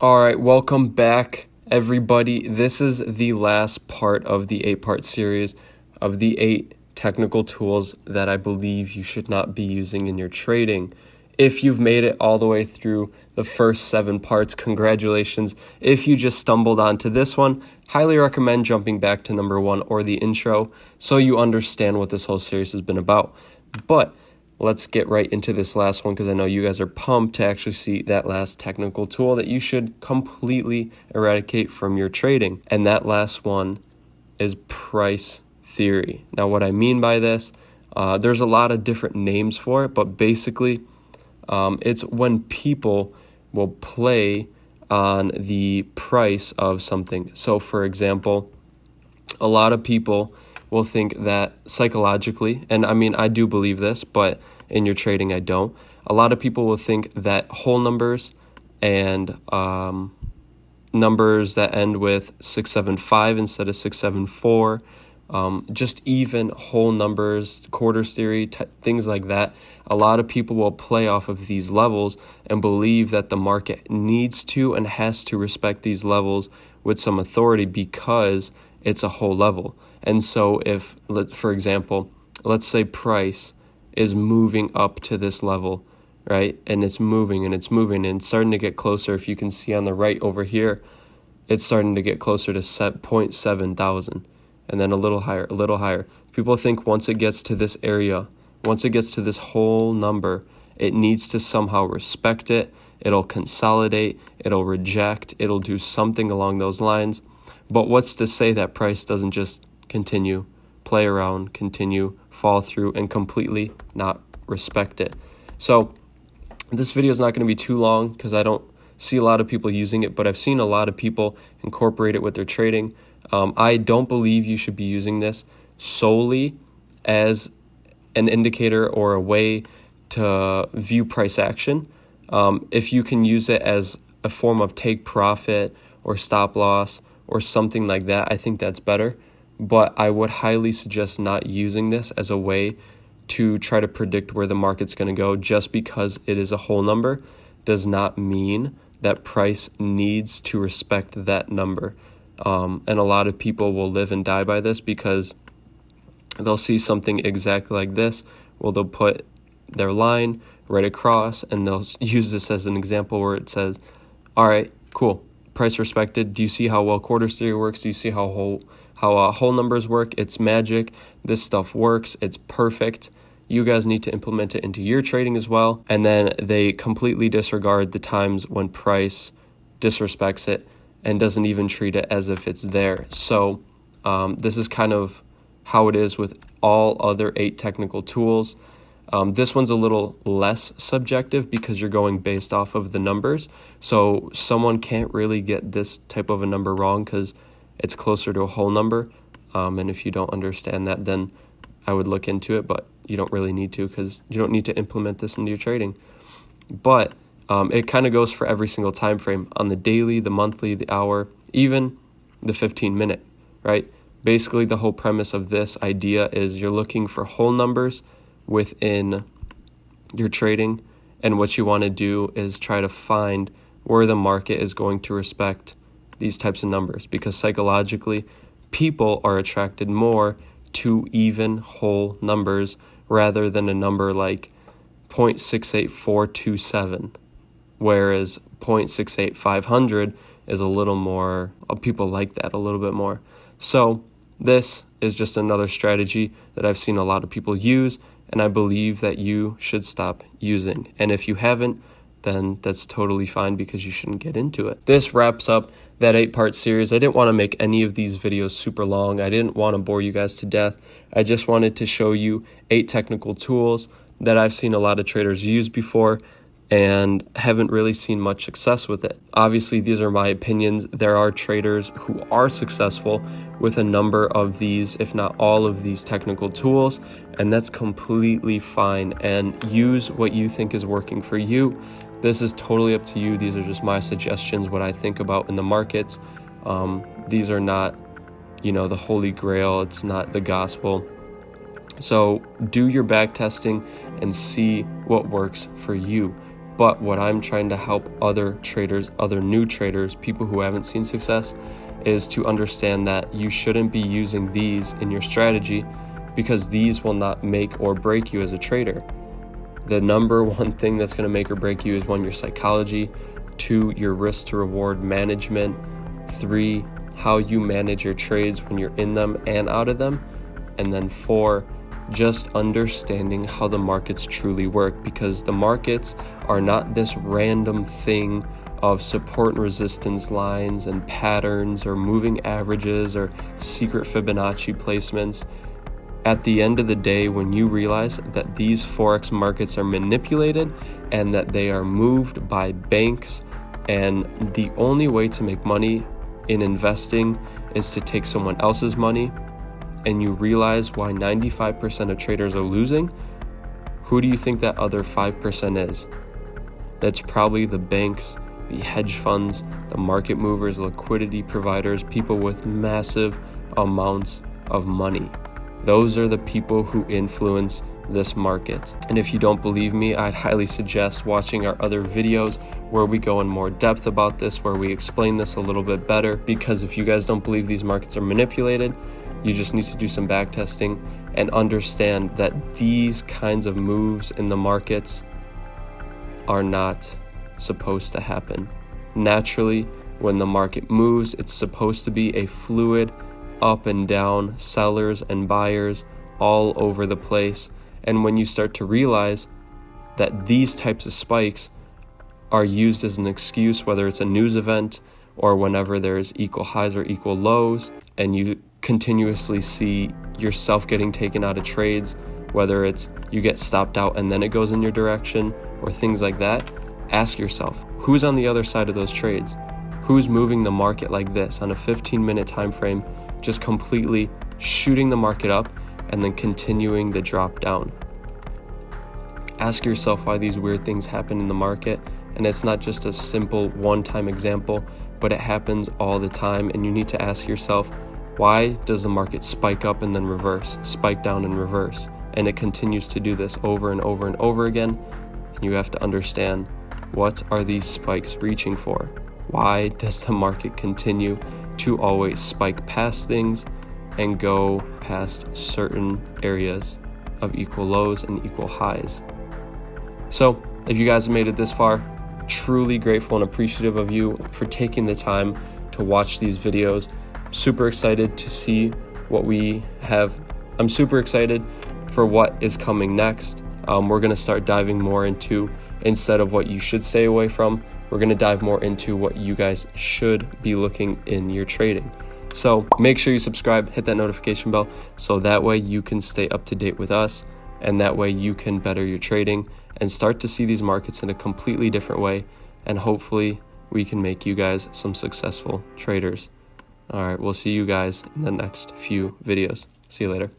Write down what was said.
All right, welcome back, everybody. This is the last part of the 8-part series of the 8 technical tools that I believe you should not be using in your trading. If you've made it all the way through the first 7 parts, congratulations. If you just stumbled onto this one, highly recommend jumping back to number 1 or the intro so you understand what this whole series has been about. But let's get right into this last one because I know you guys are pumped to actually see that last technical tool that you should completely eradicate from your trading. And that last one is price theory. Now, what I mean by this, there's a lot of different names for it, but basically it's when people will play on the price of something. So, for example, a lot of people will think that psychologically, and I mean, I do believe this, but in your trading, I don't. A lot of people will think that whole numbers and numbers that end with 675 instead of 674, just even whole numbers, quarters theory, things like that. A lot of people will play off of these levels and believe that the market needs to and has to respect these levels with some authority because it's a whole level. And so if, for example, let's say price is moving up to this level, right? And it's moving and it's moving and it's starting to get closer. If you can see on the right over here, it's starting to get closer to 0.7 thousand and then a little higher, a little higher. People think once it gets to this area, once it gets to this whole number, it needs to somehow respect it. It'll consolidate, it'll reject, it'll do something along those lines. But what's to say that price doesn't just continue, play around, continue, fall through, and completely not respect it? So this video is not going to be too long because I don't see a lot of people using it, but I've seen a lot of people incorporate it with their trading. I don't believe you should be using this solely as an indicator or a way to view price action. If you can use it as a form of take profit or stop loss or something like that, I think that's better. But I would highly suggest not using this as a way to try to predict where the market's going to go. Just because it is a whole number does not mean that price needs to respect that number. And a lot of people will live and die by this because they'll see something exactly like this. Well, they'll put their line right across and they'll use this as an example where it says, all right, cool, price respected. Do you see how well quarters theory works? Do you see how whole numbers work? It's magic. This stuff works. It's perfect. You guys need to implement it into your trading as well. And then they completely disregard the times when price disrespects it and doesn't even treat it as if it's there. So this is kind of how it is with all other 8 technical tools. This one's a little less subjective because you're going based off of the numbers. So someone can't really get this type of a number wrong because it's closer to a whole number. And if you don't understand that, then I would look into it, but you don't really need to because you don't need to implement this into your trading. But it kind of goes for every single time frame on the daily, the monthly, the hour, even the 15-minute, right? Basically, the whole premise of this idea is you're looking for whole numbers within your trading, and what you want to do is try to find where the market is going to respect these types of numbers, because psychologically people are attracted more to even whole numbers rather than a number like 0.68427, whereas 0.68500 is a little more, people like that a little bit more. So this is just another strategy that I've seen a lot of people use, and I believe that you should stop using. And if you haven't, then that's totally fine because you shouldn't get into it. This wraps up that 8-part series. I didn't want to make any of these videos super long. I didn't want to bore you guys to death. I just wanted to show you 8 technical tools that I've seen a lot of traders use before and haven't really seen much success with it. Obviously, these are my opinions. There are traders who are successful with a number of these, if not all of these technical tools, and that's completely fine. And use what you think is working for you. This is totally up to you. These are just my suggestions, what I think about in the markets. These are not, the holy grail. It's not the gospel. So do your back testing and see what works for you. But what I'm trying to help other traders, other new traders, people who haven't seen success, is to understand that you shouldn't be using these in your strategy, because these will not make or break you as a trader. The number one thing that's going to make or break you is 1, your psychology, 2, your risk to reward management, 3, how you manage your trades when you're in them and out of them, and then 4, just understanding how the markets truly work, because the markets are not this random thing of support and resistance lines and patterns or moving averages or secret Fibonacci placements. At the end of the day, when you realize that these Forex markets are manipulated and that they are moved by banks, and the only way to make money in investing is to take someone else's money, and you realize why 95% of traders are losing, who do you think that other 5% is? That's probably the banks, the hedge funds, the market movers, liquidity providers, people with massive amounts of money. Those are the people who influence this market. And if you don't believe me, I'd highly suggest watching our other videos where we go in more depth about this, where we explain this a little bit better, because if you guys don't believe these markets are manipulated, you just need to do some back testing and understand that these kinds of moves in the markets are not supposed to happen. Naturally, when the market moves, it's supposed to be a fluid up and down, sellers and buyers all over the place. And when you start to realize that these types of spikes are used as an excuse, whether it's a news event or whenever there's equal highs or equal lows, and you continuously see yourself getting taken out of trades, whether it's you get stopped out and then it goes in your direction or things like that, ask yourself, who's on the other side of those trades? Who's moving the market like this on a 15-minute time frame, just completely shooting the market up and then continuing the drop down? Ask yourself why these weird things happen in the market, and it's not just a simple one-time example, but it happens all the time. And you need to ask yourself, why does the market spike up and then reverse, spike down and reverse? And it continues to do this over and over and over again. And you have to understand, what are these spikes reaching for? Why does the market continue to always spike past things and go past certain areas of equal lows and equal highs? So if you guys have made it this far, truly grateful and appreciative of you for taking the time to watch these videos. Super excited to see what we have. I'm super excited for what is coming next. We're going to start diving more into, instead of what you should stay away from, we're going to dive more into what you guys should be looking in your trading. So make sure you subscribe, hit that notification bell, so that way you can stay up to date with us, and that way you can better your trading and start to see these markets in a completely different way. And hopefully we can make you guys some successful traders. All right, we'll see you guys in the next few videos. See you later.